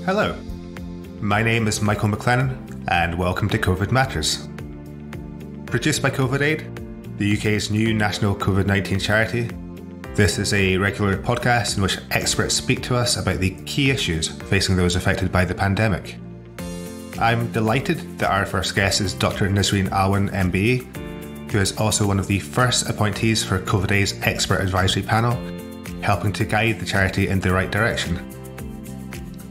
Hello, my name is Michael MacLennan and welcome to COVID Matters. Produced by COVID Aid, the UK's new national COVID-19 charity, this is a regular podcast in which experts speak to us about the key issues facing those affected by the pandemic. I'm delighted that our first guest is Dr. Nisreen Alwan MBE, who is also one of the first appointees for COVID Aid's expert advisory panel, helping to guide the charity in the right direction.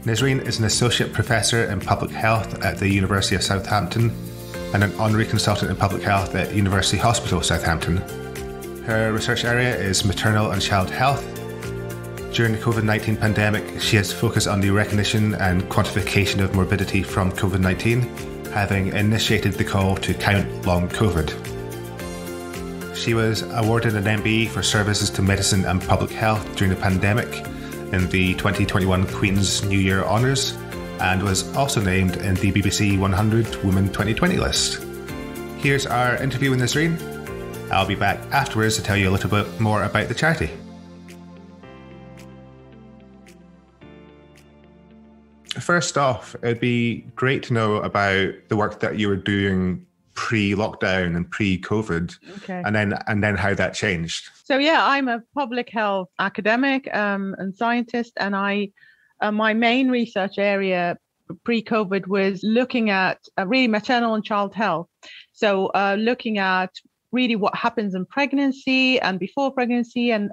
Nisreen is an Associate Professor in Public Health at the University of Southampton and an Honorary Consultant in Public Health at University Hospital Southampton. Her research area is maternal and child health. During the COVID-19 pandemic, she has focused on the recognition and quantification of morbidity from COVID-19, having initiated the call to count long COVID. She was awarded an MBE for services to medicine and public health during the pandemic in the 2021 Queen's New Year Honours, and was also named in the BBC 100 Women 2020 list. Here's our interview with Nisreen. I'll be back afterwards to tell you a little bit more about the charity. First off, it'd be great to know about the work that you were doing pre-lockdown and pre-COVID, okay. and then how that changed. So I'm a public health academic and scientist, and my main research area pre-COVID was looking at really maternal and child health. So looking at really what happens in pregnancy and before pregnancy, and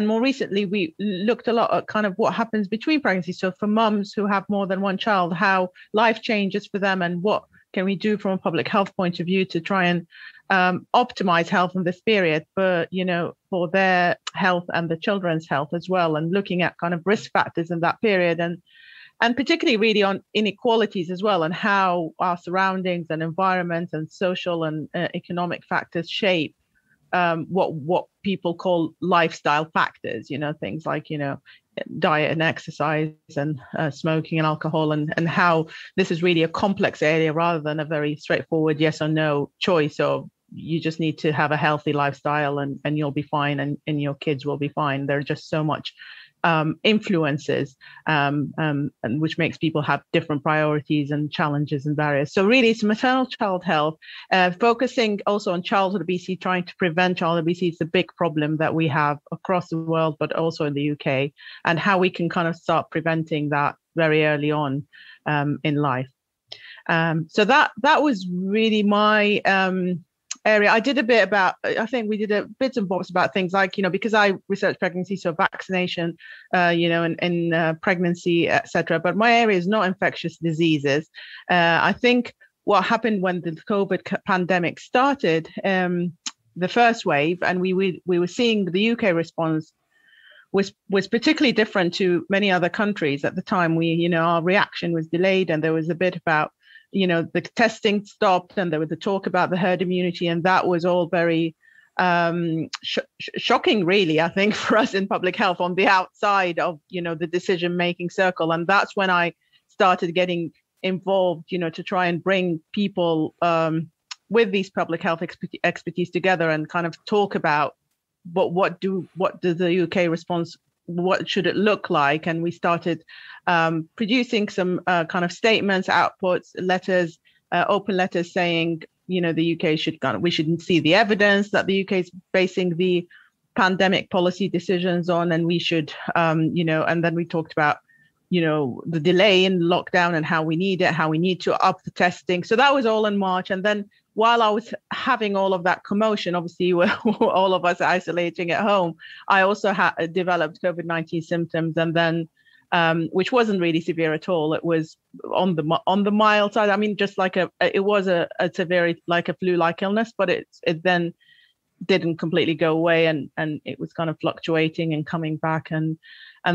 more recently we looked a lot at kind of what happens between pregnancy. So for mums who have more than one child, how life changes for them, and what can we do from a public health point of view to try and optimize health in this period, but for their health and the children's health as well, and looking at kind of risk factors in that period, and particularly really on inequalities as well, and how our surroundings and environment and social and economic factors shape what people call lifestyle factors, things like diet and exercise and smoking and alcohol, and how this is really a complex area rather than a very straightforward yes or no choice of you just need to have a healthy lifestyle and you'll be fine, and your kids will be fine. There are just so much influences and which makes people have different priorities and challenges and barriers. So really it's maternal child health, focusing also on childhood obesity, trying to prevent child obesity. It's a big problem that we have across the world, but also in the UK, and how we can kind of start preventing that very early on in life. So that was really my area. I did a bit about, I think we did a bits and bobs about things like, because I research pregnancy, so vaccination, in pregnancy, etc. But my area is not infectious diseases. I think what happened when the COVID pandemic started, the first wave, and we were seeing the UK response was particularly different to many other countries at the time. Our reaction was delayed, and there was a bit about the testing stopped, and there was the talk about the herd immunity, and that was all very shocking, really, I think, for us in public health on the outside of, the decision-making circle. And that's when I started getting involved, to try and bring people with these public health expertise together and kind of talk about what does the UK response, what should it look like? And we started producing some kind of statements, outputs, letters, open letters saying, the UK we shouldn't see the evidence that the UK is basing the pandemic policy decisions on, and we should, and then we talked about, the delay in lockdown and how we need to up the testing. So that was all in March. And then while I was having all of that commotion, obviously we're all of us isolating at home, I also developed COVID-19 symptoms, and then which wasn't really severe at all. It was on the mild side. I mean, just like it was a severe, like a flu-like illness, but it then didn't completely go away, and it was kind of fluctuating and coming back, and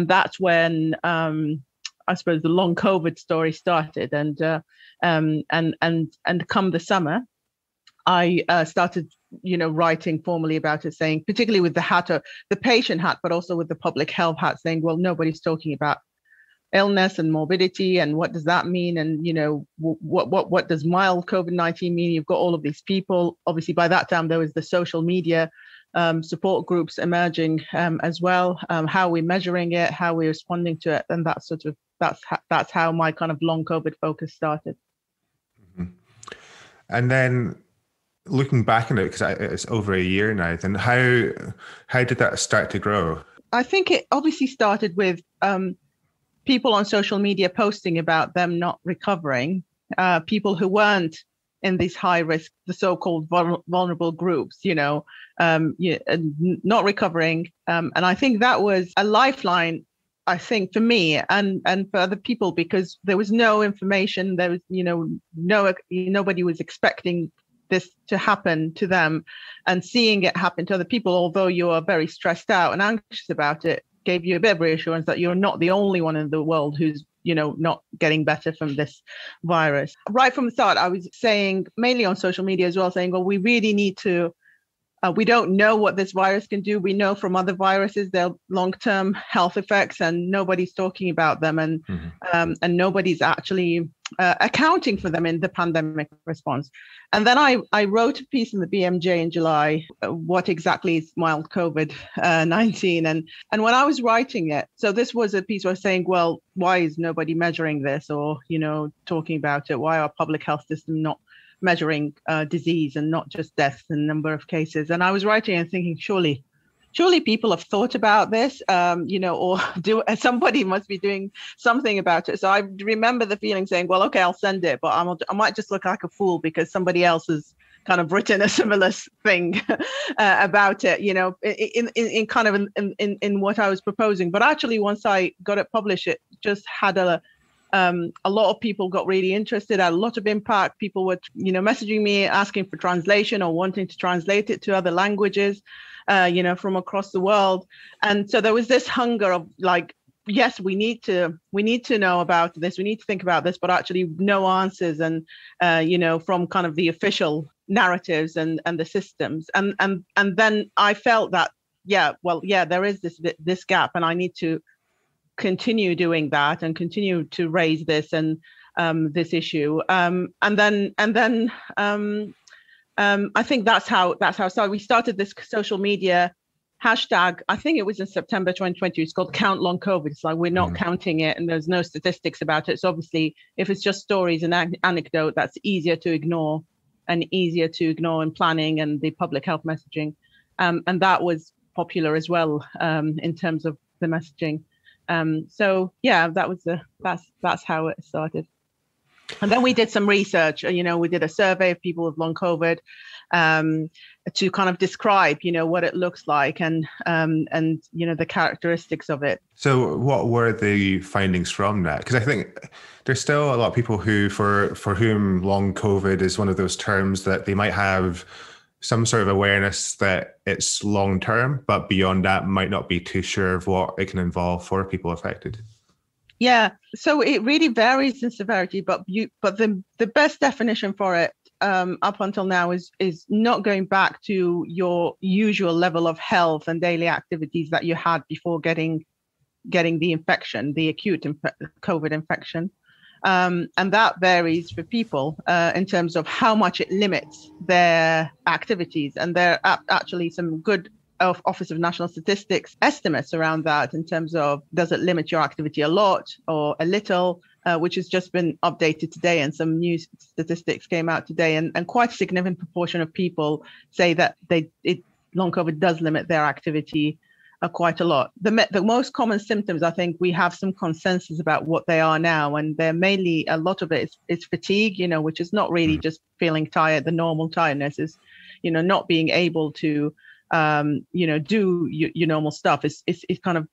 that's when I suppose the long COVID story started, and come the summer, I started, writing formally about it, saying, particularly with the hat, the patient hat, but also with the public health hat, saying, well, nobody's talking about illness and morbidity, and what does that mean? And, what does mild COVID-19 mean? You've got all of these people. Obviously, by that time, there was the social media support groups emerging as well. How we're measuring it, how we're responding to it, and that sort of that's how my kind of long COVID focus started. Mm-hmm. And then looking back on it, because it's over a year now, then how did that start to grow? I think it obviously started with people on social media posting about them not recovering, people who weren't in these high risk, the so-called vulnerable groups, not recovering. And I think that was a lifeline, I think, for me and for other people, because there was no information. There was, nobody was expecting this to happen to them, and seeing it happen to other people, although you are very stressed out and anxious about it, gave you a bit of reassurance that you're not the only one in the world who's not getting better from this virus. Right from the start, I was saying, mainly on social media as well, saying, well, we really need to, we don't know what this virus can do. We know from other viruses, their long-term health effects, and nobody's talking about them, and and nobody's actually accounting for them in the pandemic response. And then I wrote a piece in the BMJ in July, what exactly is mild COVID-19. And when I was writing it, so this was a piece where I was saying, well, why is nobody measuring this, or, talking about it? Why are public health system not measuring disease and not just deaths and number of cases? And I was writing and thinking, surely people have thought about this, or somebody must be doing something about it. So I remember the feeling saying, well, okay, I'll send it, but I might just look like a fool because somebody else has kind of written a similar thing about it, in what I was proposing. But actually, once I got it published, it just had a lot of people got really interested, had a lot of impact. People were, messaging me, asking for translation or wanting to translate it to other languages, from across the world. And so there was this hunger of like, yes, we need to know about this. We need to think about this, but actually no answers. And, from kind of the official narratives and the systems. And then I felt that, there is this gap, and I need to continue doing that and continue to raise this and this issue. And then I think that's how so we started this social media hashtag. I think it was in September 2020. It's called Count Long COVID. It's like we're not counting it, and there's no statistics about it. So obviously, if it's just stories and anecdote, that's easier to ignore in planning and the public health messaging. And that was popular as well in terms of the messaging. That's how it started. And then we did some research. We did a survey of people with long COVID to kind of describe, what it looks like and the characteristics of it. So what were the findings from that? Because I think there's still a lot of people for whom long COVID is one of those terms that they might have some sort of awareness that it's long term, but beyond that might not be too sure of what it can involve for people affected. Yeah, so it really varies in severity, but the best definition for it up until now is not going back to your usual level of health and daily activities that you had before getting the infection, the acute COVID infection. And that varies for people in terms of how much it limits their activities. And there are actually some good Office of National Statistics estimates around that in terms of, does it limit your activity a lot or a little, which has just been updated today, and some new statistics came out today, and quite a significant proportion of people say that long COVID does limit their activity quite a lot. The most common symptoms, I think we have some consensus about what they are now, and they're mainly, a lot of it is fatigue, which is not really just feeling tired. The normal tiredness is, not being able to do your normal stuff. It's kind of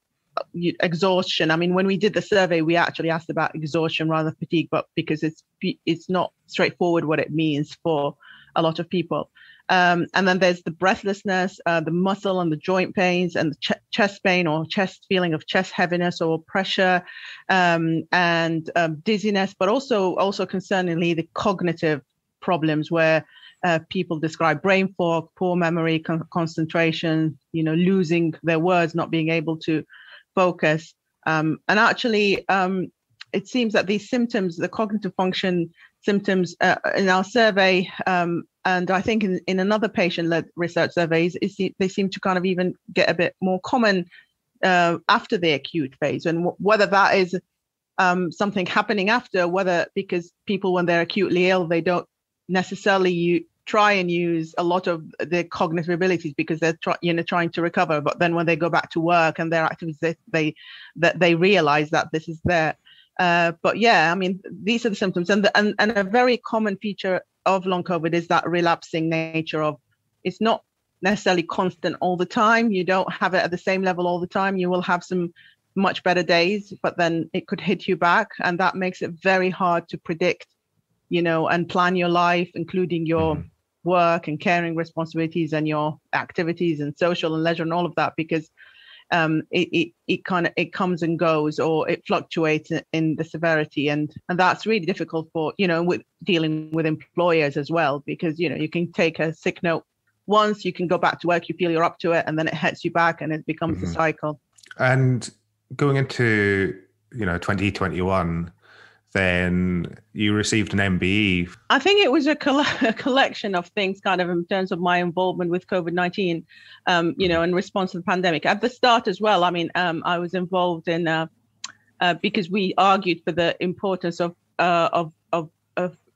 exhaustion. I mean, when we did the survey, we actually asked about exhaustion rather than fatigue, but because it's not straightforward what it means for a lot of people. And then there's the breathlessness, the muscle and the joint pains, and the chest pain or feeling of chest heaviness or pressure, and dizziness, but also concerningly the cognitive problems where people describe brain fog, poor memory, concentration, losing their words, not being able to focus. And actually, it seems that these symptoms, the cognitive function symptoms in our survey, and I think in another patient-led research surveys, they seem to kind of even get a bit more common after the acute phase. And whether that is something happening after, whether because people, when they're acutely ill, they don't necessarily try and use a lot of their cognitive abilities because they're trying to recover. But then when they go back to work and their activities, they realize that this is there. But yeah, I mean, these are the symptoms, and a very common feature of long COVID is that relapsing nature of, it's not necessarily constant all the time. You don't have it at the same level all the time. You will have some much better days, but then it could hit you back, and that makes it very hard to predict, and plan your life, including your work and caring responsibilities and your activities and social and leisure and all of that, because it comes and goes, or it fluctuates in the severity, and that's really difficult for with dealing with employers as well, because you can take a sick note once, you can go back to work, you feel you're up to it, and then it hits you back, and it becomes a cycle. And going into 2021, then you received an MBE. I think it was a collection of things, kind of, in terms of my involvement with COVID-19, in response to the pandemic. At the start as well, I mean, I was involved in because we argued for the importance of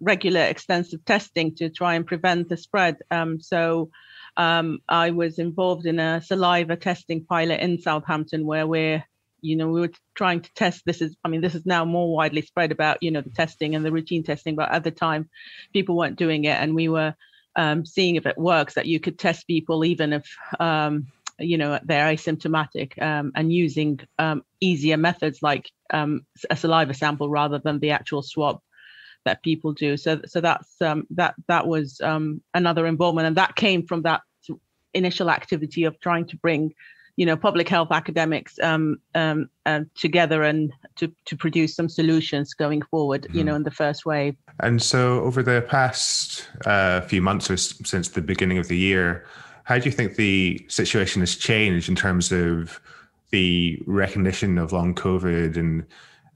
regular extensive testing to try and prevent the spread. So I was involved in a saliva testing pilot in Southampton, where we were trying to test. This is now more widely spread about, the testing and the routine testing, but at the time people weren't doing it. And we were seeing if it works, that you could test people even if, they're asymptomatic, and using easier methods like a saliva sample rather than the actual swab that people do. So that's that was another involvement. And that came from that initial activity of trying to bring public health academics together and to produce some solutions going forward, in the first wave. And so over the past few months or since the beginning of the year, how do you think the situation has changed in terms of the recognition of long COVID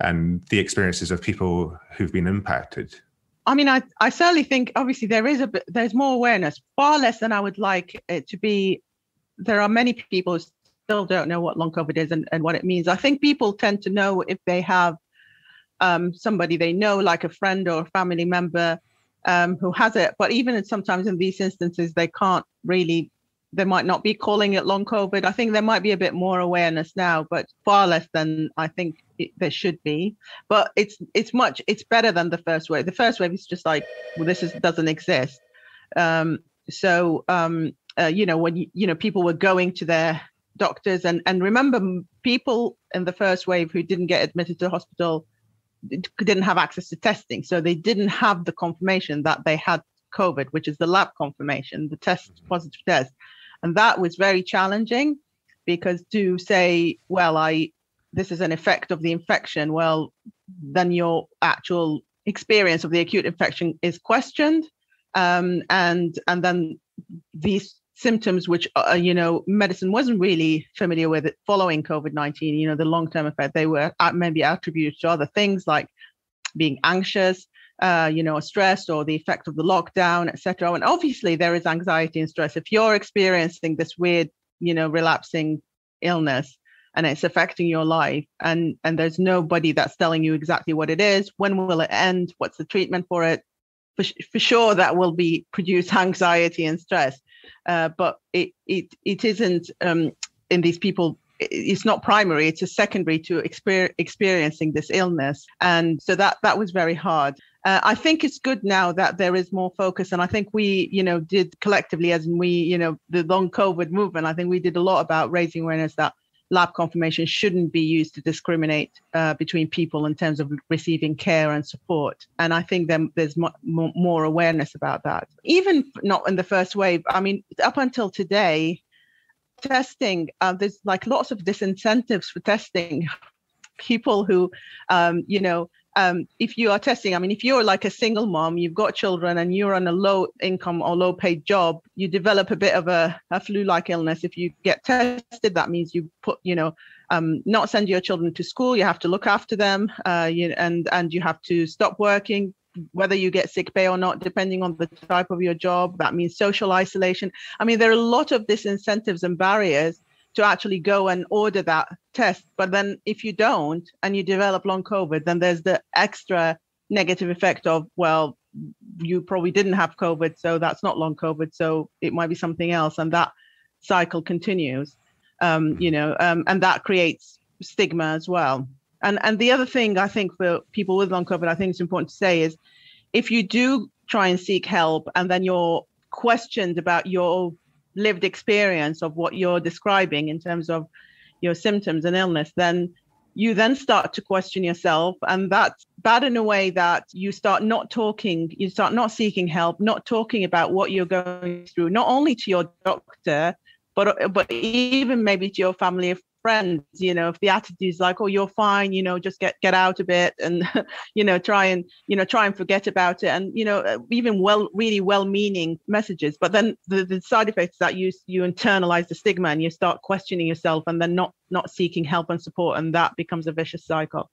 and the experiences of people who've been impacted? I mean, I certainly think, obviously, there's more awareness, far less than I would like it to be. There are many people who still don't know what long COVID is and what it means. I think people tend to know if they have somebody they know, like a friend or a family member who has it. But even sometimes in these instances, they might not be calling it long COVID. I think there might be a bit more awareness now, but far less than I think there should be. But it's better than the first wave. The first wave is just like, well, doesn't exist. When people were going to their doctors, and remember, people in the first wave who didn't get admitted to the hospital didn't have access to testing, so they didn't have the confirmation that they had COVID, which is the lab confirmation, the positive test. And that was very challenging, because to say, well, this is an effect of the infection, well, then your actual experience of the acute infection is questioned, and then these symptoms, which medicine wasn't really familiar with it following COVID-19, the long-term effect, they were maybe attributed to other things like being anxious, stressed, or the effect of the lockdown, etc. And obviously there is anxiety and stress. If you're experiencing this weird, relapsing illness and it's affecting your life, and there's nobody that's telling you exactly what it is, when will it end, what's the treatment for it, for sure that will produce anxiety and stress. But it isn't in these people. It's not primary, it's a secondary to experiencing this illness. And so that was very hard. I think it's good now that there is more focus. And I think we, did collectively, as in we, the long COVID movement, I think we did a lot about raising awareness that lab confirmation shouldn't be used to discriminate between people in terms of receiving care and support. And I think there's more awareness about that. Even not in the first wave, I mean, up until today, testing, there's like lots of disincentives for testing. People who, if you are testing, I mean, if you're like a single mom, you've got children and you're on a low income or low paid job, you develop a bit of a flu-like illness. If you get tested, that means you not send your children to school. You have to look after them, and you have to stop working, whether you get sick pay or not, depending on the type of your job. That means social isolation. I mean, there are a lot of disincentives and barriers to actually go and order that test. But then if you don't and you develop long COVID, then there's the extra negative effect of, well, you probably didn't have COVID, so that's not long COVID, so it might be something else. And that cycle continues, and that creates stigma as well. And the other thing I think for people with long COVID, I think it's important to say is, if you do try and seek help and then you're questioned about your lived experience of what you're describing in terms of your symptoms and illness, then you then start to question yourself. And that's bad in a way that you start not talking, you start not seeking help, not talking about what you're going through, not only to your doctor, but even maybe to your family of friends. If the attitude is like, oh, you're fine, just get out a bit and try and forget about it, and even really well-meaning messages, but then the side effects that you internalize the stigma and you start questioning yourself and then not seeking help and support, and that becomes a vicious cycle.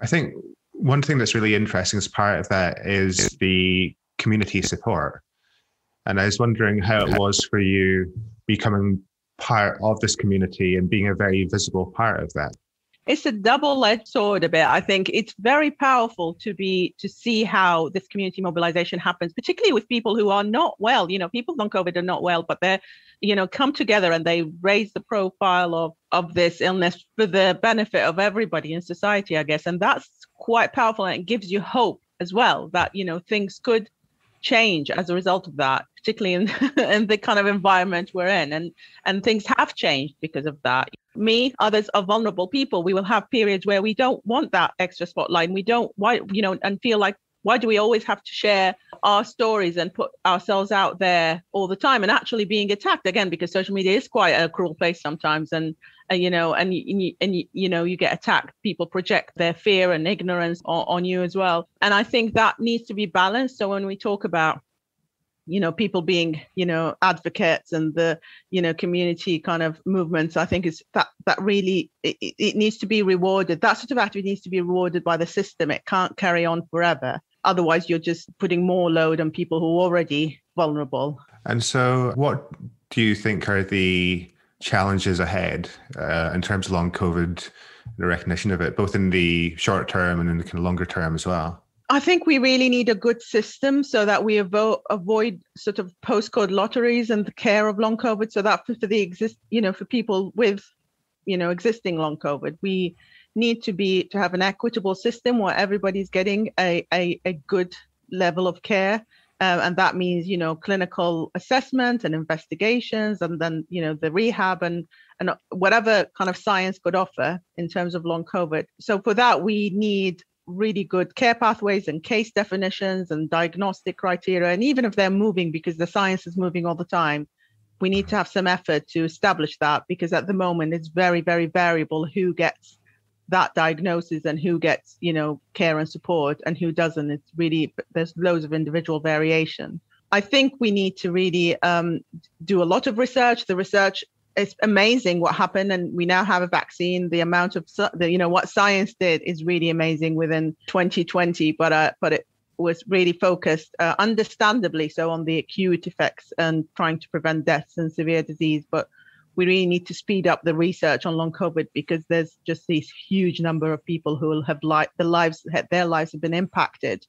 I think one thing that's really interesting as part of that is the community support, and I was wondering how it was for you becoming part of this community and being a very visible part of that. It's a double-edged sword a bit. I think it's very powerful to see how this community mobilization happens, particularly with people who are not well. People with long COVID are not well, but they're, come together and they raise the profile of this illness for the benefit of everybody in society, I guess. And that's quite powerful. And it gives you hope as well that, things could change as a result of that, particularly in the kind of environment we're in, and things have changed because of that. Me, others are vulnerable people. We will have periods where we don't want that extra spotlight, and we don't, and feel like, why do we always have to share our stories and put ourselves out there all the time, and actually being attacked again, because social media is quite a cruel place sometimes, and you get attacked. People project their fear and ignorance on you as well. And I think that needs to be balanced. So when we talk about, people being, advocates and the, community kind of movements, I think it's that really, it needs to be rewarded. That sort of activity needs to be rewarded by the system. It can't carry on forever. Otherwise, you're just putting more load on people who are already vulnerable. And so what do you think are the challenges ahead in terms of long COVID, the recognition of it, both in the short term and in the kind of longer term as well? I think we really need a good system so that we avoid sort of postcode lotteries and the care of long COVID. So that for people with, existing long COVID, we need to have an equitable system where everybody's getting a good level of care. And that means, clinical assessment and investigations, and then, the rehab and whatever kind of science could offer in terms of long COVID. So for that, we need really good care pathways and case definitions and diagnostic criteria. And even if they're moving, because the science is moving all the time, we need to have some effort to establish that, because at the moment it's very, very variable who gets that diagnosis and who gets, care and support and who doesn't. It's really, there's loads of individual variation. I think we need to really do a lot of research. The research, it's amazing what happened, and we now have a vaccine. The amount of, what science did is really amazing within 2020, but it was really focused, understandably so, on the acute effects and trying to prevent deaths and severe disease. But we really need to speed up the research on long COVID, because there's just this huge number of people who will have their lives have been impacted.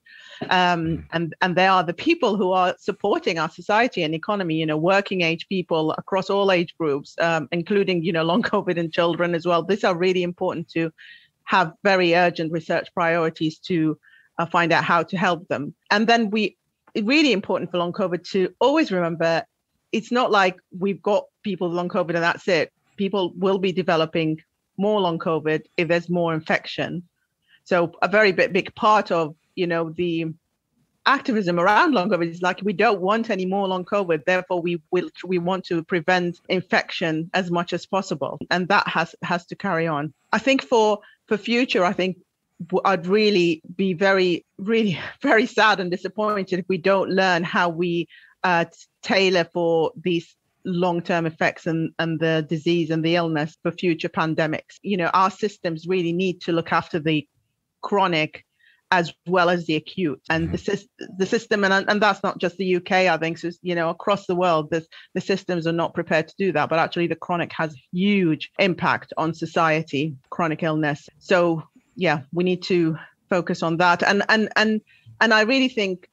And they are the people who are supporting our society and economy, working age people across all age groups, including, long COVID in children as well. These are really important to have very urgent research priorities to find out how to help them. And then it's really important for long COVID to always remember, it's not like we've got people with long COVID and that's it. People will be developing more long COVID if there's more infection. So a very big part of, the activism around long COVID is like, we don't want any more long COVID. Therefore, we want to prevent infection as much as possible. And that has to carry on. I think for future, I think I'd really be very, really very sad and disappointed if we don't learn how we tailor for these long-term effects and the disease and the illness for future pandemics. Our systems really need to look after the chronic as well as the acute. And the system, and that's not just the UK, I think, so, across the world, the systems are not prepared to do that. But actually, the chronic has huge impact on society, chronic illness. So, yeah, we need to focus on that. And I really think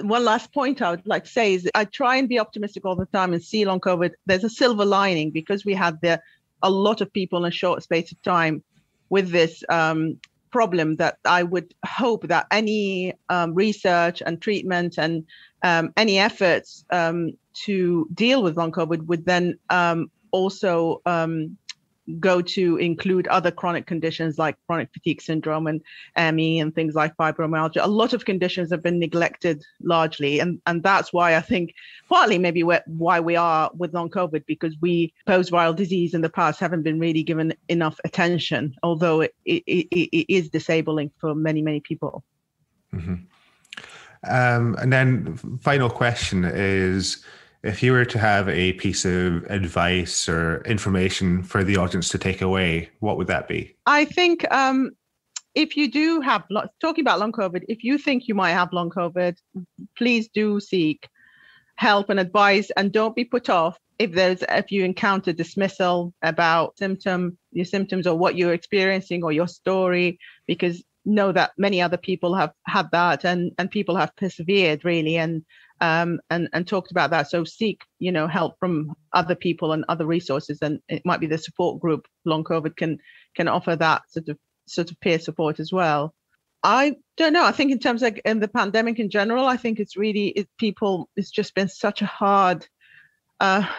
one last point I would like to say is I try and be optimistic all the time and see long COVID. There's a silver lining because we had a lot of people in a short space of time with this problem, that I would hope that any research and treatment and any efforts to deal with long COVID would then also go to include other chronic conditions like chronic fatigue syndrome and ME and things like fibromyalgia. A lot of conditions have been neglected largely. And that's why I think partly maybe why we are with long COVID, because post-viral disease in the past haven't been really given enough attention, although it is disabling for many, many people. Mm-hmm. And then final question is, if you were to have a piece of advice or information for the audience to take away, what would that be? I think if you do have, talking about long COVID, if you think you might have long COVID, please do seek help and advice, and don't be put off if you encounter dismissal about your symptoms or what you're experiencing or your story, because know that many other people have had that, and people have persevered really and talked about that. So seek, help from other people and other resources, and it might be the support group. Long COVID can offer that sort of peer support as well. I don't know. I think in terms of in the pandemic in general, I think it's just been such a hard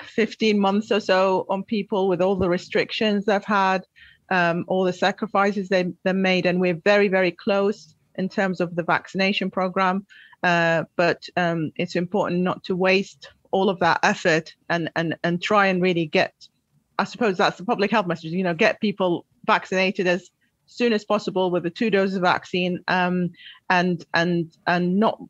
15 months or so on people with all the restrictions they've had, all the sacrifices they made, and we're very, very close in terms of the vaccination program. But it's important not to waste all of that effort and try and really get, I suppose that's the public health message, get people vaccinated as soon as possible with the 2 doses of vaccine, and not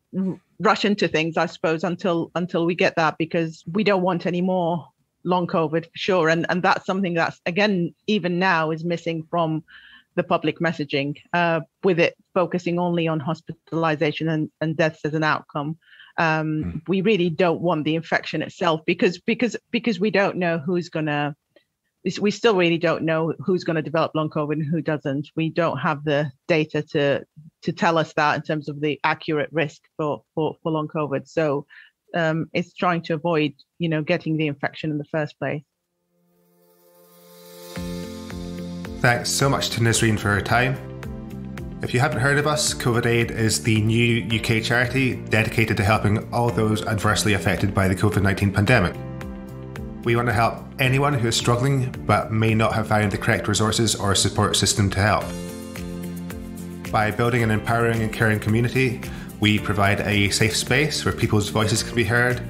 rush into things, I suppose, until we get that, because we don't want any more long COVID for sure. And that's something that's, again, even now is missing from the public messaging, with it focusing only on hospitalization and deaths as an outcome. We really don't want the infection itself, because we don't know we still really don't know who's going to develop long COVID and who doesn't. We don't have the data to tell us that in terms of the accurate risk for long COVID. So it's trying to avoid, getting the infection in the first place. Thanks so much to Nisreen for her time. If you haven't heard of us, COVID Aid is the new UK charity dedicated to helping all those adversely affected by the COVID-19 pandemic. We want to help anyone who is struggling but may not have found the correct resources or support system to help. By building an empowering and caring community, we provide a safe space where people's voices can be heard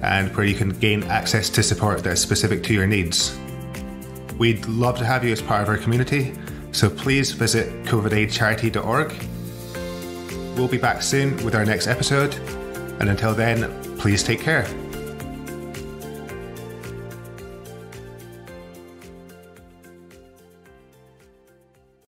and where you can gain access to support that is specific to your needs. We'd love to have you as part of our community, so please visit covidaidcharity.org. We'll be back soon with our next episode, and until then, please take care.